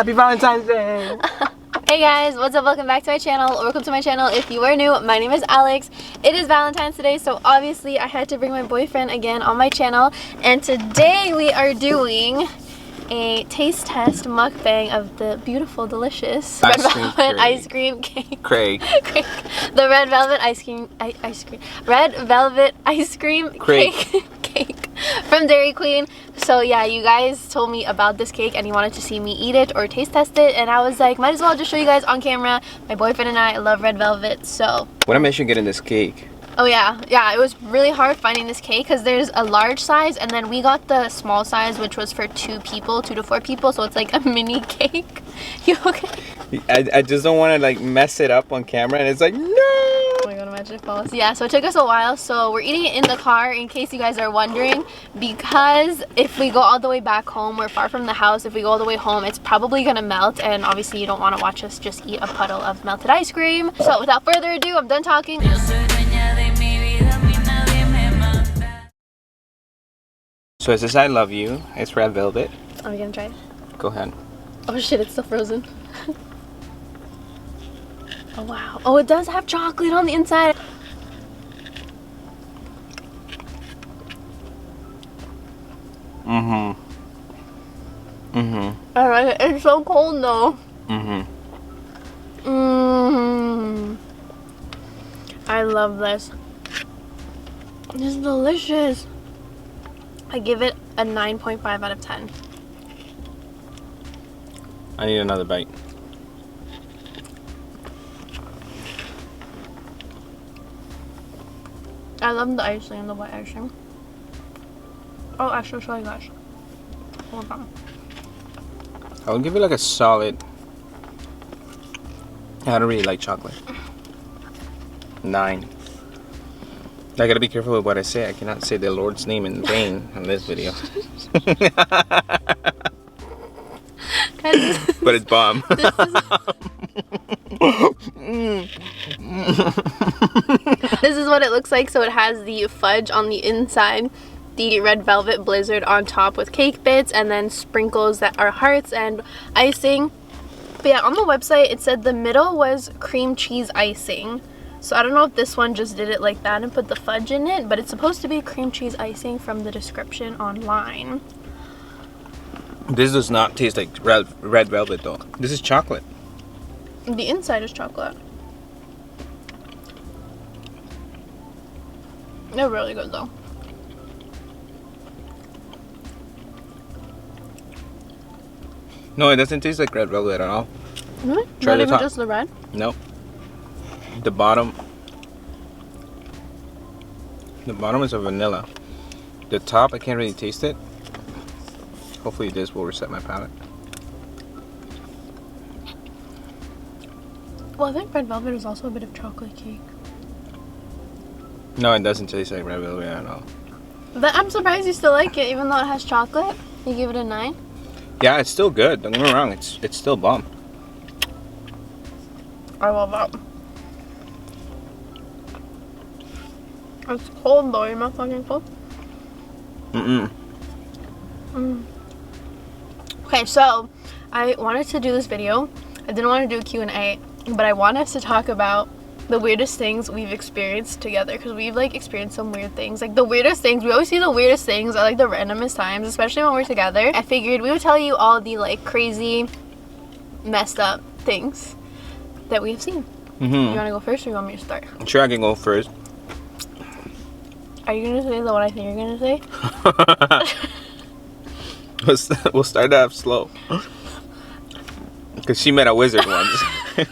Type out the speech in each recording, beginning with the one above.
Happy Valentine's Day! Hey guys, what's up? Welcome back to my channel. Welcome to my channel. If you are new, my name is Alex. It is Valentine's today, so obviously I had to bring my boyfriend again on my channel. And today we are doing a taste test mukbang of the beautiful, delicious red velvet ice cream cake. Craig. The red velvet ice cream red velvet ice cream cake from Dairy Queen. So yeah, you guys told me about this cake and you wanted to see me eat it or taste test it, and I was like, might as well just show you guys on camera. My boyfriend and I love red velvet, so What am I actually getting this cake? oh yeah, it was really hard finding this cake because there's a large size and then we got the small size, which was for 2 to 4 people, so it's like a mini cake. You okay? I just don't want to like mess it up on camera, and it's like, no! Oh my god, imagine it falls. Yeah, so it took us a while, so we're eating it in the car in case you guys are wondering, because if we go all the way back home, we're far from the house, if we go all the way home, it's probably gonna melt, and obviously you don't want to watch us just eat a puddle of melted ice cream. So without further ado, I'm done talking. So it says I love you. It's red velvet. Are we gonna try it? Go ahead. Oh shit, it's still frozen. Oh wow. Oh, it does have chocolate on the inside. I like it. It's so cold though. I love this. This is delicious. I give it a 9.5 out of 10. I need another bite. I love the icing, the white icing. Oh, actually, I'll show you guys. Hold on. I would give it like a solid. I don't really like chocolate. 9. I gotta be careful with what I say. I cannot say the Lord's name in vain on this video. But it's bomb. This is what it looks like. So it has the fudge on the inside, the red velvet blizzard on top with cake bits, and then sprinkles that are hearts and icing. But yeah, on the website it said the middle was cream cheese icing. So I don't know if this one just did it like that and put the fudge in it, but it's supposed to be cream cheese icing from the description online. This does not taste like red velvet though. This is chocolate. The inside is chocolate. They're really good though. No, it doesn't taste like red velvet at all. Really? Try Not the even top. just the red? Nope. The bottom is a vanilla. The top, I can't really taste it. Hopefully this will reset my palate. Well, I think red velvet is also a bit of chocolate cake. No, it doesn't taste like red velvet at all. But I'm surprised you still like it, even though it has chocolate. You give it a 9? Yeah, it's still good. Don't get me wrong. It's still bomb. I love that. It's cold though. Your mouth fucking cold? Okay, so I wanted to do this video. I didn't want to do a Q&A, but I want us to talk about the weirdest things we've experienced together, because we've like experienced some weird things. Like the weirdest things, we always see the weirdest things at like the randomest times, especially when we're together. I figured we would tell you all the like crazy, messed up things that we have seen. You want to go first, or you want me to start? Sure, I can go first. Are you gonna say the one I think you're gonna say? We'll start off slow. Because she met a wizard once. I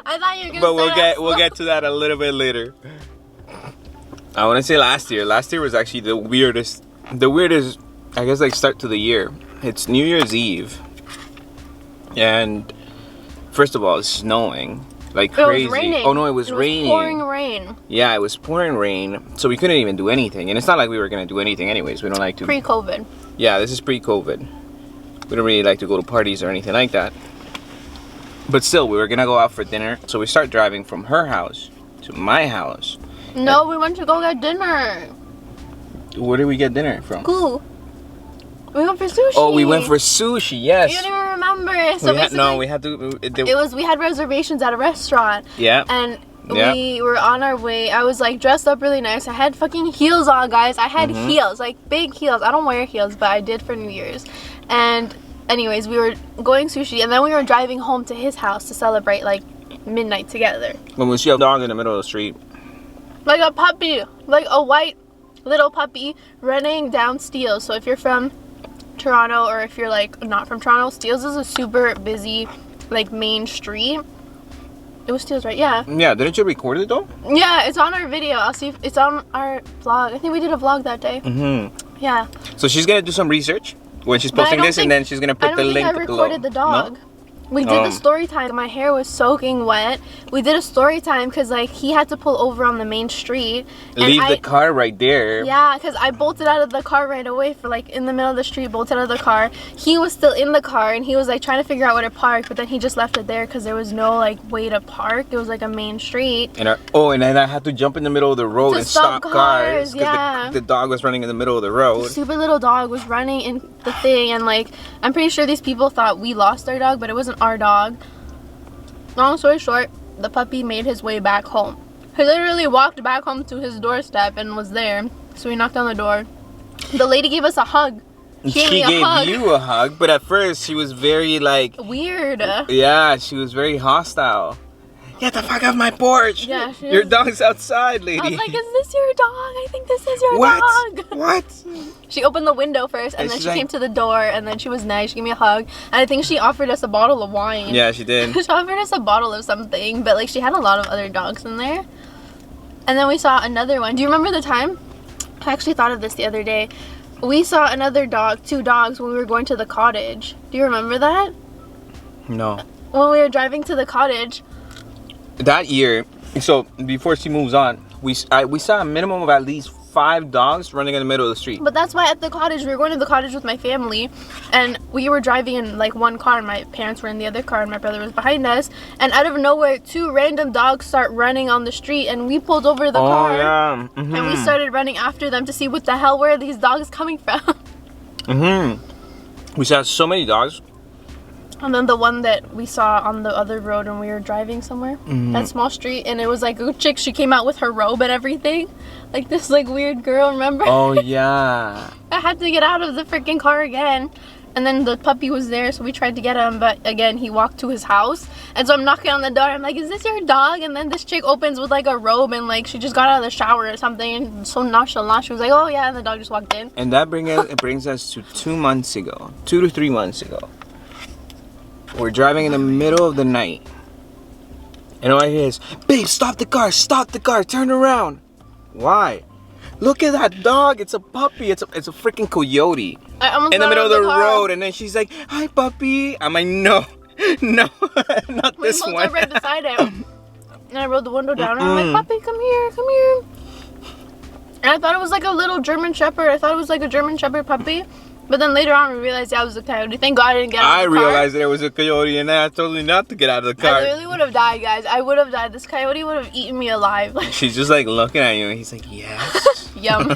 thought you were gonna But we'll get to that a little bit later. I want to say last year. Last year was actually the weirdest, I guess, like start to the year. It's New Year's Eve. And first of all, it's snowing. Like crazy. It was raining. Oh no, it was raining. Pouring rain. Yeah, it was pouring rain, so we couldn't even do anything. And it's not like we were gonna do anything anyways. We don't like to. Pre-COVID. Yeah, this is pre-COVID. We don't really like to go to parties or anything like that. But still, we were gonna go out for dinner, so we start driving from her house to my house. No, we went to go get dinner. Where did we get dinner from? Cool. We went for sushi. Oh, we went for sushi. Yes. You don't even remember. So we had to. We had reservations at a restaurant. Yeah. And we were on our way. I was like dressed up really nice. I had fucking heels on, guys. I had heels, like big heels. I don't wear heels, but I did for New Year's. And anyways, we were going sushi, and then we were driving home to his house to celebrate like midnight together. When we see a dog in the middle of the street. Like a puppy, like a white little puppy running down Steeles. So if you're from Toronto, or if you're like not from Toronto, Steeles is a super busy like main street. It was Steeles, right? Yeah. Yeah, didn't you record it though? Yeah, it's on our video. I'll see if it's on our vlog. I think we did a vlog that day. Yeah. So she's gonna do some research when she's posting this, and then she's gonna put the link below. I recorded the dog. No? We did the story time. My hair was soaking wet. We did a story time because like he had to pull over on the main street. Leave the car right there. Yeah, because I bolted out of the car right away for like in the middle of the street, bolted out of the car. He was still in the car and he was like trying to figure out where to park, but then he just left it there because there was no like way to park. It was like a main street. And and then I had to jump in the middle of the road and stop cars because the dog was running in the middle of the road. The stupid little dog was running in the thing, and like I'm pretty sure these people thought we lost our dog, but it wasn't our dog. Long story short, the puppy made his way back home. He literally walked back home to his doorstep and was there. So we knocked on the door. The lady gave us a hug. She gave you a hug, but at first she was very like weird. Yeah, she was very hostile. Get the fuck off my porch! Yeah, your dog's outside, lady. I was like, is this your dog? I think this is your dog. What? She opened the window first, and then she came to the door, and then she was nice. She gave me a hug, and I think she offered us a bottle of wine. Yeah, she did. She offered us a bottle of something, but like she had a lot of other dogs in there. And then we saw another one. Do you remember the time? I actually thought of this the other day. We saw another dog, 2 dogs, when we were going to the cottage. Do you remember that? No. When we were driving to the cottage. That year, so before she moves on, we saw a minimum of at least 5 dogs running in the middle of the street. But that's why at the cottage, we were going to the cottage with my family, and we were driving in like one car, and my parents were in the other car, and my brother was behind us, and out of nowhere 2 random dogs start running on the street, and we pulled over the car, and we started running after them to see what the hell, where are these dogs coming from. We saw so many dogs. And then the one that we saw on the other road when we were driving somewhere, that small street, and it was like a chick, she came out with her robe and everything, like this like weird girl, remember? Oh yeah. I had to get out of the freaking car again, and then the puppy was there, so we tried to get him, but again he walked to his house, and so I'm knocking on the door, I'm like, is this your dog? And then this chick opens with like a robe, and like she just got out of the shower or something, and so nonchalant, she was like, oh yeah, and the dog just walked in. And that brings us to 2 months ago, 2 to 3 months ago. We're driving in the middle of the night, and all I hear is, babe, stop the car, turn around. Why? Look at that dog, it's a puppy, it's a freaking coyote in the middle of the road, and then she's like, hi puppy. I'm like, no, not this one. We pulled up right beside him, and I rolled the window down, and I'm like, puppy, come here. And I thought it was like a little German Shepherd. I thought it was like a German Shepherd puppy. But then later on we realized it was a coyote. Thank God I didn't get out of the car. I realized that it was a coyote, and I told you not to get out of the car. I literally would have died, guys. I would have died. This coyote would have eaten me alive. She's just like looking at you, and he's like, yes. Yum.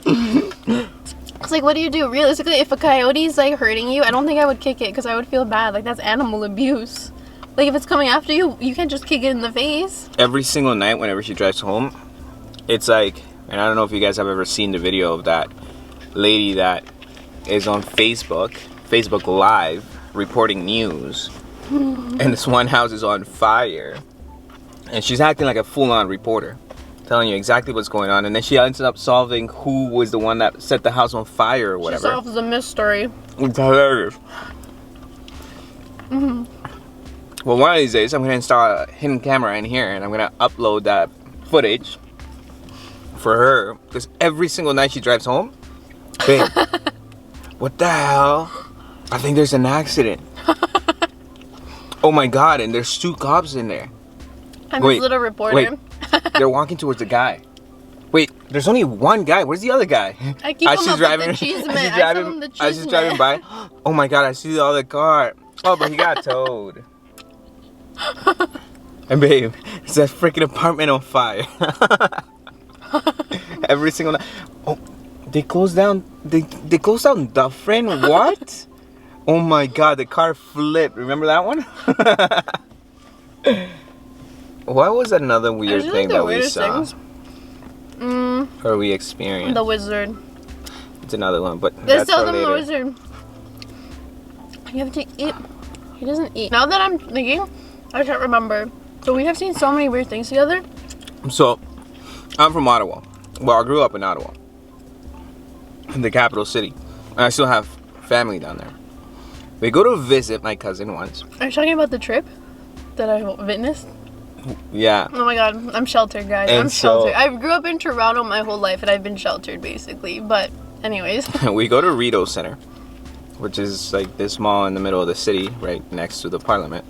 It's like, what do you do? Realistically, if a coyote's like hurting you, I don't think I would kick it because I would feel bad. Like, that's animal abuse. Like, if it's coming after you, you can't just kick it in the face. Every single night whenever she drives home, it's like, and I don't know if you guys have ever seen the video of that lady that is on Facebook Live reporting news, and this one house is on fire, and she's acting like a full-on reporter, telling you exactly what's going on, and then she ends up solving who was the one that set the house on fire or whatever. She solves the mystery. It's hilarious. Well, one of these days I'm gonna install a hidden camera in here, and I'm gonna upload that footage for her, because every single night she drives home, babe, what the hell? I think there's an accident. Oh my God, and there's 2 cops in there. I'm this little reporter. Wait, they're walking towards the guy. Wait, there's only one guy. Where's the other guy? I keep him up with the cheese man. As she's driving by, oh my God, I see the other car. Oh, but he got towed. And babe, it's that freaking apartment on fire. Every single night. Oh, They closed down. They closed down Dufferin. What? Oh my god, the car flipped. Remember that one? What was another weird thing that we saw? Or we experienced? The wizard. It's another one, but Let's that's tell for them the later. wizard. You have to eat. He doesn't eat. Now that I'm thinking, I can't remember. So we have seen so many weird things together. So, I'm from Ottawa. Well, I grew up in Ottawa, in the capital city. And I still have family down there. We go to visit my cousin once. Are you talking about the trip that I witnessed? Yeah. Oh my god, I'm sheltered, guys. And I'm sheltered. I grew up in Toronto my whole life and I've been sheltered basically. But anyways. We go to Rideau Center, which is like this mall in the middle of the city, right next to the Parliament.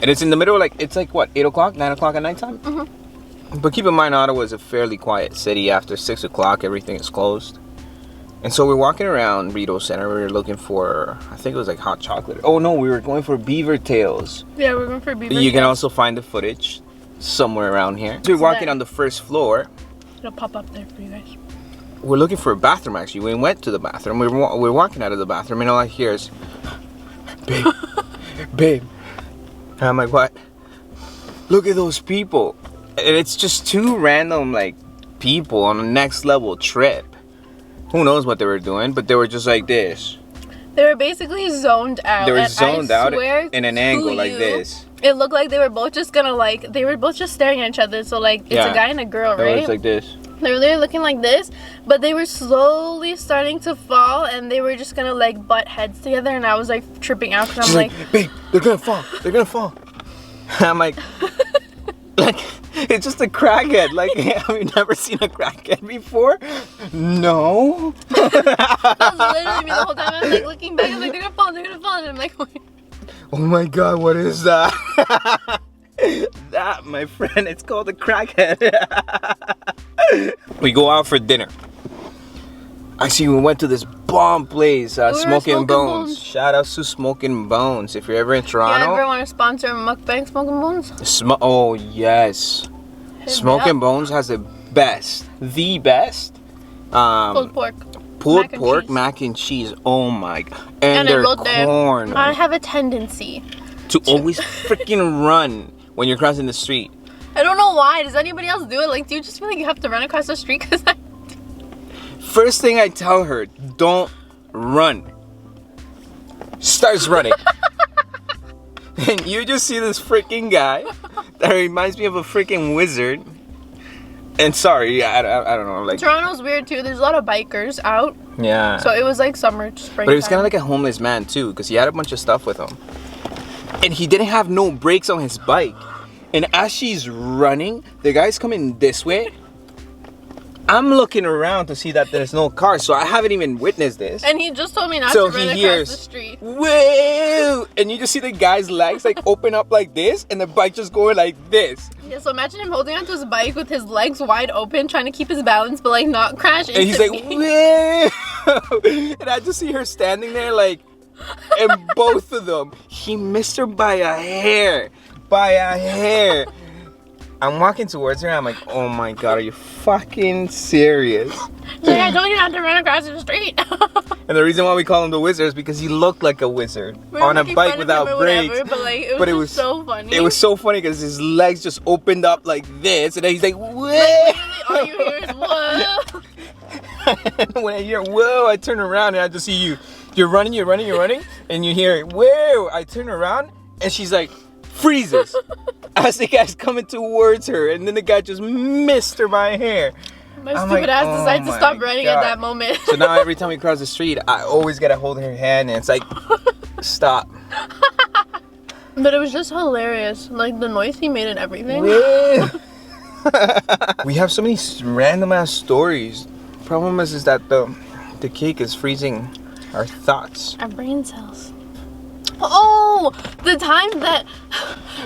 And it's in the middle, like, it's like what, 8 o'clock, 9 o'clock at nighttime? Mm-hmm. But keep in mind, Ottawa is a fairly quiet city. After 6 o'clock, everything is closed. And so we're walking around Rideau Center. We were looking for, I think it was like hot chocolate. Oh no, we were going for beaver tails. Yeah, we're going for beaver You can also find the footage somewhere around here. So we're walking on the first floor. It'll pop up there for you guys. We're looking for a bathroom, actually. We went to the bathroom. We're walking out of the bathroom, and all I hear is, babe, babe. And I'm like, what? Look at those people. And it's just two random, like, people on a next level trip. Who knows what they were doing, but they were just like this. They were basically zoned out. They were zoned out in an angle like this. It looked like they were both just gonna, like, they were both just staring at each other. So, like, it's a guy and a girl, right? It was like this. They were literally looking like this, but they were slowly starting to fall, and they were just gonna, like, butt heads together, and I was, like, tripping out, because I'm like, babe, they're gonna fall. They're gonna fall. I'm like, it's just a crackhead. Like, have you never seen a crackhead before? No. That was literally me the whole time. I was, like, looking back, I was like, they're gonna fall, and I'm like, wait. Oh my god, what is that? That, my friend, it's called a crackhead. We go out for dinner. Actually, we went to this bomb place, Smoking Bones. Shout out to Smoking Bones. If you're ever in Toronto. You ever want to sponsor mukbang Smoking Bones? Oh, yes. Smoking Bones has the best. Pulled pork. Pulled pork, mac and cheese. Oh my god. And their corn. I have a tendency to always freaking run when you're crossing the street. I don't know why. Does anybody else do it? Like, do you just feel like you have to run across the street? Cause First thing I tell her, don't run. Starts running. And you just see this freaking guy that reminds me of a freaking wizard. And sorry, I don't know. Like, Toronto's weird too. There's a lot of bikers out. Yeah. So it was like summer, spring. But it was kind of like a homeless man too, because he had a bunch of stuff with him. And he didn't have no brakes on his bike. And as she's running, the guy's coming this way. I'm looking around to see that there's no car, so I haven't even witnessed this. And he just told me not to run across the street. Whoa! And you just see the guy's legs like open up like this, and the bike just going like this. Yeah, so imagine him holding onto his bike with his legs wide open, trying to keep his balance, but like not crash into And he's like, whoa! And I just see her standing there like, and both of them, he missed her by a hair. By a hair. I'm walking towards her, I'm like, oh my god, are you fucking serious? Like, I told you not to run across the street. And the reason why we call him the wizard is because he looked like a wizard on a bike without brakes. But it was so funny. It was so funny because his legs just opened up like this, and then he's like, whoa! Like, all you hear is whoa. And when I hear whoa, I turn around and I just see you. You're running, and you hear whoa. I turn around and she's like, freezes as the guy's coming towards her, and then the guy just missed her by a hair. My stupid ass decided to stop running at that moment. So now every time we cross the street, I always gotta hold her hand, and it's like, stop. But it was just hilarious, like the noise he made and everything. We have so many random ass stories. Problem is that the cake is freezing our thoughts. Our brain cells. Oh, the time that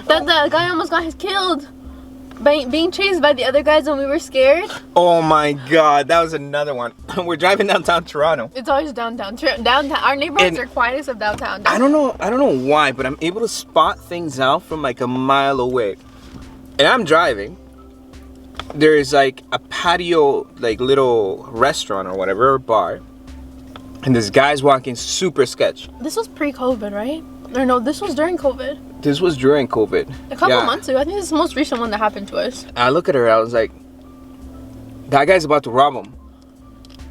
the guy almost got killed by being chased by the other guys and we were scared. Oh my god, that was another one. We're driving downtown Toronto. It's always downtown. Our neighborhoods are quietest of downtown. I don't know why, but I'm able to spot things out from like a mile away. And I'm driving. there's like a patio, like little restaurant or whatever, or bar, and this guy's walking super sketch. This was pre-COVID, right? Or no, this was during COVID. This was during COVID. A couple months ago. I think this is the most recent one that happened to us. I look at her, I was like, that guy's about to rob him.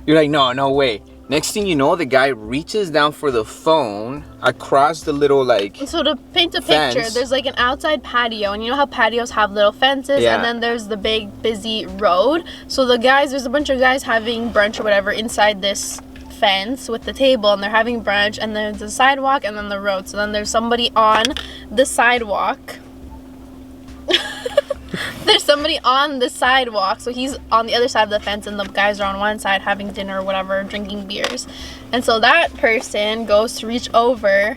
You're like, no way. Next thing you know, the guy reaches down for the phone across the little like So to paint a fence. picture, there's like an outside patio, and you know how patios have little fences, Yeah. and then there's the big busy road. So there's a bunch of guys having brunch or whatever inside this fence with the table, and they're having brunch, and there's the sidewalk and then the road. So then there's somebody on the sidewalk. There's somebody on the sidewalk, so he's on the other side of the fence, and the guys are on one side having dinner or whatever, drinking beers. And so that person goes to reach over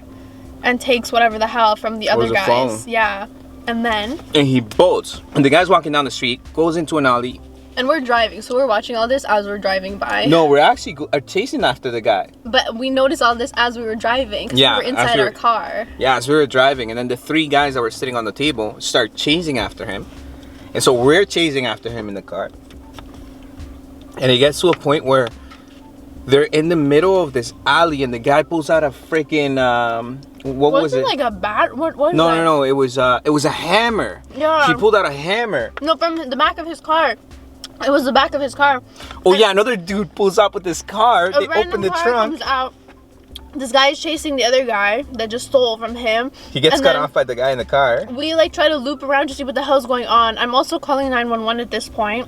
and takes whatever the hell from the other the guys. phone. Yeah. And then, and he bolts. And the guy's walking down the street, goes into an alley. and we're driving, so we're watching all this as we're driving by. No, we're actually chasing after the guy. But we noticed all this as we were driving, because Yeah, we were inside our car. Yeah, so we were driving, and then the 3 guys that were sitting on the table start chasing after him. And so we're chasing after him in the car. And it gets to a point where they're in the middle of this alley, and the guy pulls out a freaking what was it? Like a bat? What was that? No. It was a hammer. Yeah. He pulled out a hammer. No, from the back of his car. It was the back of his car. Oh yeah, another dude pulls up with his car. They random open the car trunk. comes out. This guy is chasing the other guy that just stole from him. He gets and cut then off by the guy in the car. We like try to loop around to see what the hell's going on. I'm also calling 911 at this point.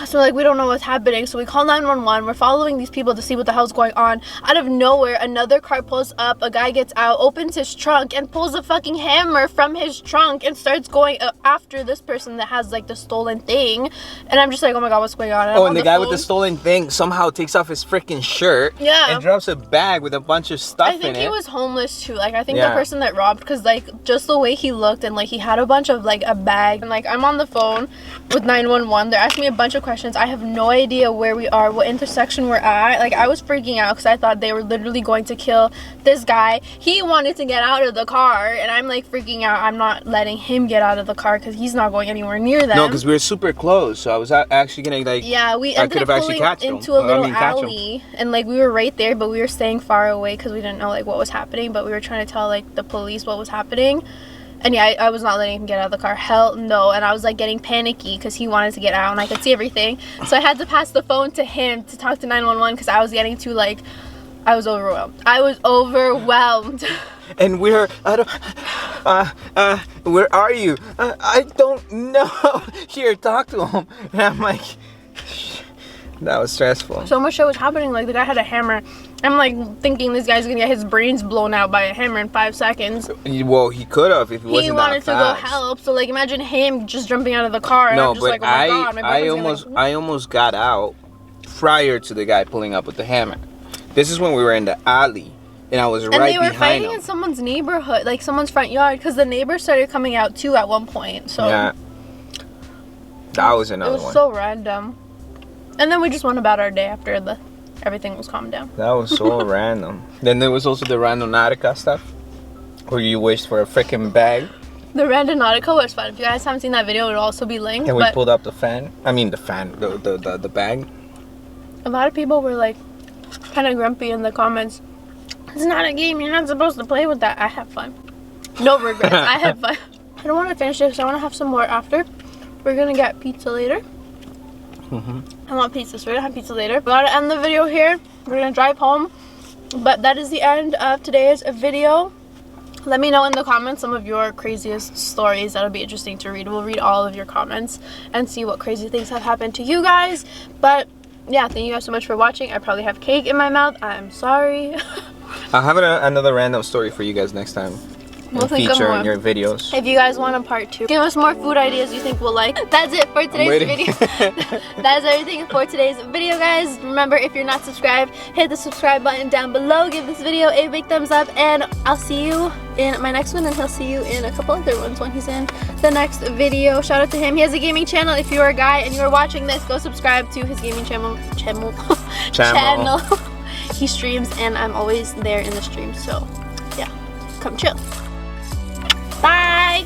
So like we don't know what's happening, so we call 911. We're following these people to see what the hell's going on. Out of nowhere, another car pulls up, a guy gets out, opens his trunk, and pulls a fucking hammer from his trunk and starts going after this person that has like the stolen thing. And I'm just like, oh my god, what's going on? And And the guy with the stolen thing somehow takes off his freaking shirt. Yeah. And drops a bag with a bunch of stuff in it. I think he was homeless too. Like I think Yeah. the person that robbed, because like just the way he looked, and like he had a bunch of like a bag, and like I'm on the phone with 911. They're asking me a bunch of questions. I have no idea where we are, what intersection we're at. Like I was freaking out because I thought they were literally going to kill this guy. He wanted to get out of the car, and I'm like freaking out. I'm not letting him get out of the car because he's not going anywhere near them. No, because we were super close, so I was actually gonna like. Yeah, we I ended could up have actually pulling catched him. into a little catch him. alley, and like we were right there, but we were staying far away because we didn't know like what was happening. But we were trying to tell like the police what was happening. And yeah, I was not letting him get out of the car. Hell no. And I was like getting panicky because he wanted to get out and I could see everything. So I had to pass the phone to him to talk to 911 because I was getting too like, I was overwhelmed. And we're, where are you? I don't know. Here, talk to him. And I'm like, that was stressful. So much shit was happening. Like the guy had a hammer. I'm like thinking this guy's gonna get his brains blown out by a hammer in 5 seconds. Well, he could have if he wasn't He wanted that to go fast. help. So like imagine him just jumping out of the car. And No, I'm just but like, oh my god, my boyfriend's gonna, like, I almost got out prior to the guy pulling up with the hammer. This is when we were in the alley, and I was right behind him. And they were fighting in someone's neighborhood, like someone's front yard, because the neighbors started coming out too at one point. So yeah, that was another it was one. so random. And then we just went about our day after everything was calmed down. That was so random. Then there was also the Randonautica stuff, where you wished for a freaking bag. The Randonautica was fun. If you guys haven't seen that video, it'll also be linked. And we but pulled up the fan. I mean the fan, the bag. a lot of people were like kind of grumpy in the comments. It's not a game. You're not supposed to play with that. I have fun. No regrets. I have fun. I don't want to finish it because I want to have some more after. We're going to get pizza later. I want pizza, so we're going to have pizza later. We're going to end the video here. We're going to drive home. But that is the end of today's video. Let me know in the comments some of your craziest stories. That'll be interesting to read. We'll read all of your comments and see what crazy things have happened to you guys. But yeah, thank you guys so much for watching. I probably have cake in my mouth. I'm sorry. I'll have another random story for you guys next time. We'll think of feature more in your videos. If you guys want a part 2, give us more food ideas you think we'll like. That's it for today's video. That is everything for today's video, guys. Remember, if you're not subscribed, hit the subscribe button down below. Give this video a big thumbs up, and I'll see you in my next one, and he'll see you in a couple other ones when he's in the next video. Shout out to him. He has a gaming channel. If you're a guy and you're watching this, go subscribe to his gaming channel. He streams, and I'm always there in the stream, so yeah, come chill. Bye!